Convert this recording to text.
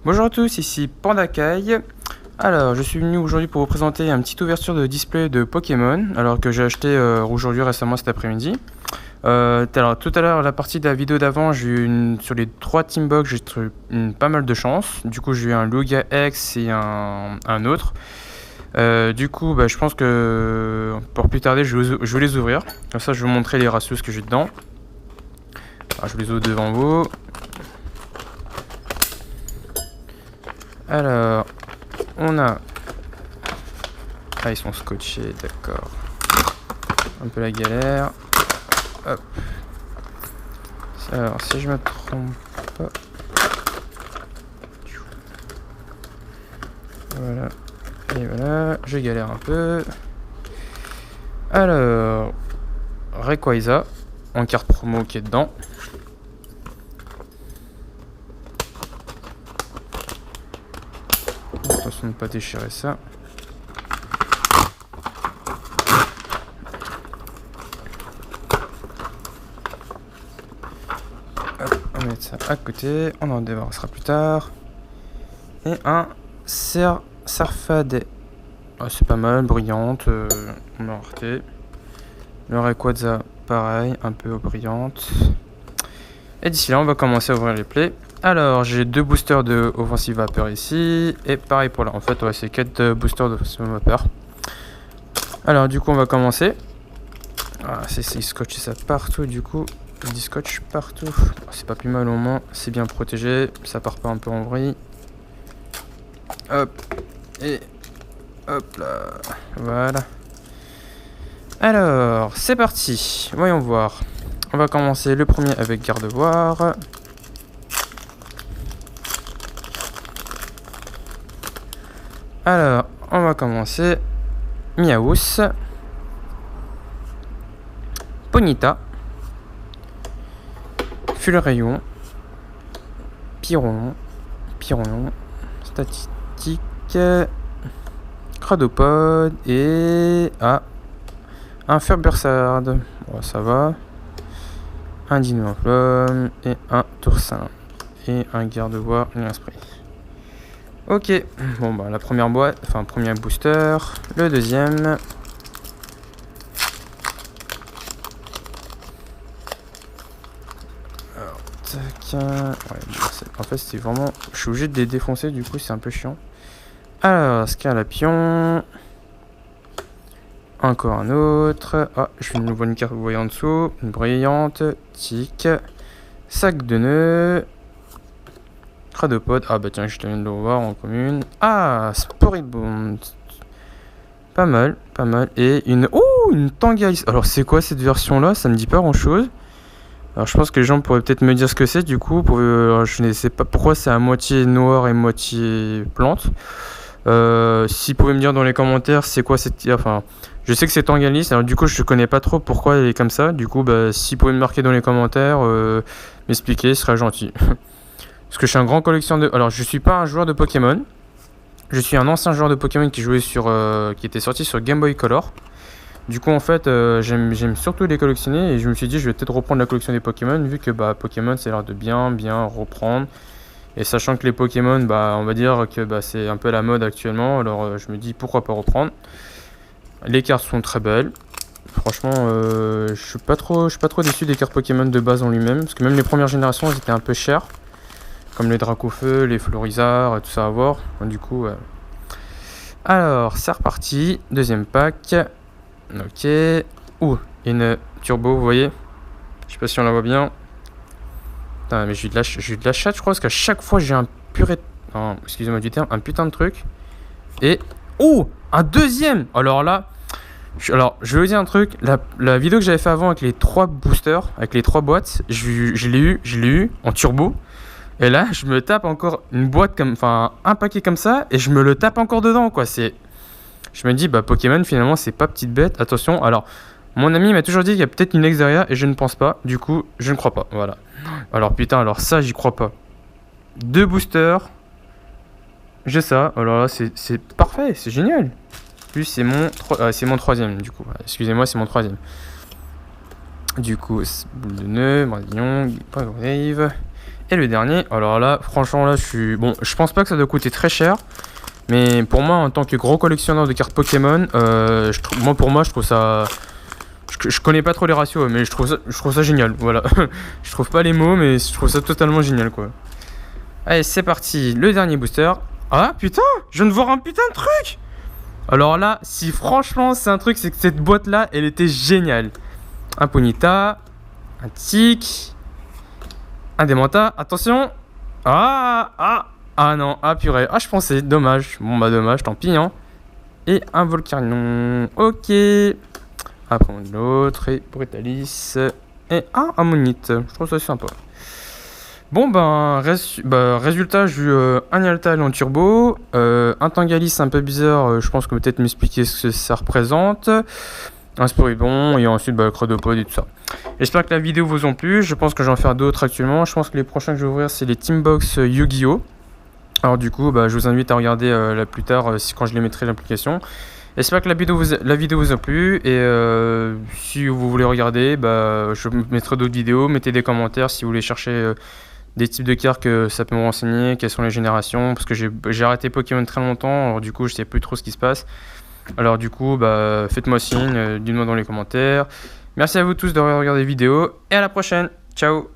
Bonjour à tous, ici Pandakai. Alors, je suis venu aujourd'hui pour vous présenter une petite ouverture de display de Pokémon, alors que j'ai acheté aujourd'hui récemment cet après-midi. Alors, tout à l'heure, la partie de la vidéo d'avant, sur les 3 Teambox, j'ai eu pas mal de chance. Du coup, j'ai eu un Lugia X et un autre. Du coup, je pense que pour plus tarder, je vais les ouvrir. Comme ça, je vais vous montrer les ratios que j'ai dedans. Alors, je vous les ouvre devant vous. Alors, on a... Ah, ils sont scotchés, d'accord. Un peu la galère. Hop. Alors, si je me trompe pas... Voilà. Et voilà, je galère un peu. Alors, Rayquaza, en carte promo qui est dedans. Attention de ne pas déchirer ça. Hop, on va mettre ça à côté. On en débarrassera plus tard. Et un Serfade. Oh, c'est pas mal, brillante. On l'a rareté. Le Rayquaza, pareil, un peu brillante. Et d'ici là, on va commencer à ouvrir les plays. Alors, j'ai 2 boosters de Offensive Vapeur ici. Et pareil pour là. En fait, ouais, c'est 4 boosters d'Offensive Vapeur. Alors, du coup, on va commencer. Ah, c'est scotché ça partout, du coup. Du scotch partout. C'est pas plus mal au moins. C'est bien protégé. Ça part pas un peu en vrille. Hop. Et hop là. Voilà. Alors, c'est parti. Voyons voir. On va commencer le premier avec Gardevoir. Alors, on va commencer Miaous, Ponyta, Fulrayon, Pyron, Statistique, Cradopod et un Ferbursard. Bon, ça va. Un Dinoflum et un Toursin. Et un Gardevoir et un Spray. Ok, bon la première boîte, enfin premier booster, le deuxième. Alors, tac. Ouais, en fait c'était vraiment... Je suis obligé de les défoncer, du coup c'est un peu chiant. Alors, Scalapion. Encore un autre. Ah, je fais une nouvelle carte, vous voyez en dessous. Une brillante, tic. Sac de nœuds. Cradopod, ah bah tiens, je viens de le voir en commune. Ah, Sporibond. Pas mal. Et une Tangalis. Alors c'est quoi cette version là? Ça me dit pas grand chose. Alors je pense que les gens pourraient peut-être me dire ce que c'est du coup. Je ne sais pas pourquoi c'est à moitié noir et moitié plante. Si vous pouvez me dire dans les commentaires c'est quoi cette... Enfin, je sais que c'est Tangalis, alors du coup je connais pas trop pourquoi elle est comme ça. Du coup, si vous pouvez me marquer dans les commentaires, m'expliquer, ce serait gentil. Parce que je suis un grand collectionneur de... Alors, je suis pas un joueur de Pokémon. Je suis un ancien joueur de Pokémon qui jouait qui était sorti sur Game Boy Color. Du coup, en fait, j'aime surtout les collectionner. Et je me suis dit, je vais peut-être reprendre la collection des Pokémon. Vu que Pokémon, c'est l'air de bien reprendre. Et sachant que les Pokémon, on va dire que c'est un peu la mode actuellement. Alors, je me dis, pourquoi pas reprendre. Les cartes sont très belles. Franchement, je suis pas trop déçu des cartes Pokémon de base en lui-même. Parce que même les premières générations, elles étaient un peu chères. Comme les Dracofeu, les Florizards, tout ça à voir. Du coup, alors, c'est reparti. Deuxième pack. Ok. Une turbo, vous voyez. Je sais pas si on la voit bien. Putain, mais j'ai eu de la chatte, je crois, parce qu'à chaque fois, j'ai un purée... Non, excusez-moi du terme, un putain de truc. Et... un deuxième. Alors là... je vais vous dire un truc. La vidéo que j'avais fait avant avec les 3 boosters, avec les 3 boîtes, je l'ai eu en turbo. Et là, je me tape encore une boîte un paquet comme ça, et je me le tape encore dedans, quoi. Je me dis, Pokémon, finalement, c'est pas petite bête. Attention, alors, mon ami m'a toujours dit qu'il y a peut-être une ex derrière, et je ne pense pas. Du coup, je ne crois pas, voilà. Alors, putain, alors ça, j'y crois pas. 2 boosters. J'ai ça, alors là, c'est parfait, c'est génial. Plus, c'est mon troisième, du coup. Excusez-moi, c'est mon troisième. Du coup, boule de nœud, Mardillon, Wave. Et le dernier, alors là, franchement, là, je pense pas que ça doit coûter très cher. Mais pour moi, en tant que gros collectionneur de cartes Pokémon, pour moi, je trouve ça... Je connais pas trop les ratios, mais je trouve ça génial, voilà. Je trouve pas les mots, mais je trouve ça totalement génial, quoi. Allez, c'est parti, le dernier booster. Ah, putain, je viens de voir un putain de truc. Alors là, si franchement, c'est un truc, c'est que cette boîte-là, elle était géniale. Un Ponyta, un Tic, un Démenta, attention. Ah non, ah purée, je pensais, dommage. Bon bah dommage, tant pis, hein. Et un Volcarnon, ok. Après on a l'autre, et Brutalis, et un Ammonite, je trouve ça sympa. Bon ben, résultat, j'ai eu un Yaltal en turbo, un Tangalis un peu bizarre, je pense que peut-être m'expliquer ce que ça représente. Un Sporibon, et ensuite Cradopod et tout ça. J'espère que la vidéo vous a plu, je pense que je vais en faire d'autres actuellement. Je pense que les prochains que je vais ouvrir, c'est les Teambox Yu-Gi-Oh! Alors du coup, je vous invite à regarder là plus tard, quand je les mettrai l'application. J'espère que la vidéo vous a plu, et si vous voulez regarder, je mettrai d'autres vidéos. Mettez des commentaires si vous voulez chercher des types de cartes que ça peut me renseigner, quelles sont les générations, parce que j'ai arrêté Pokémon très longtemps, alors du coup je sais plus trop ce qui se passe. Alors du coup, faites-moi signe, dites-moi dans les commentaires. Merci à vous tous d'avoir regardé la vidéo, et à la prochaine. Ciao.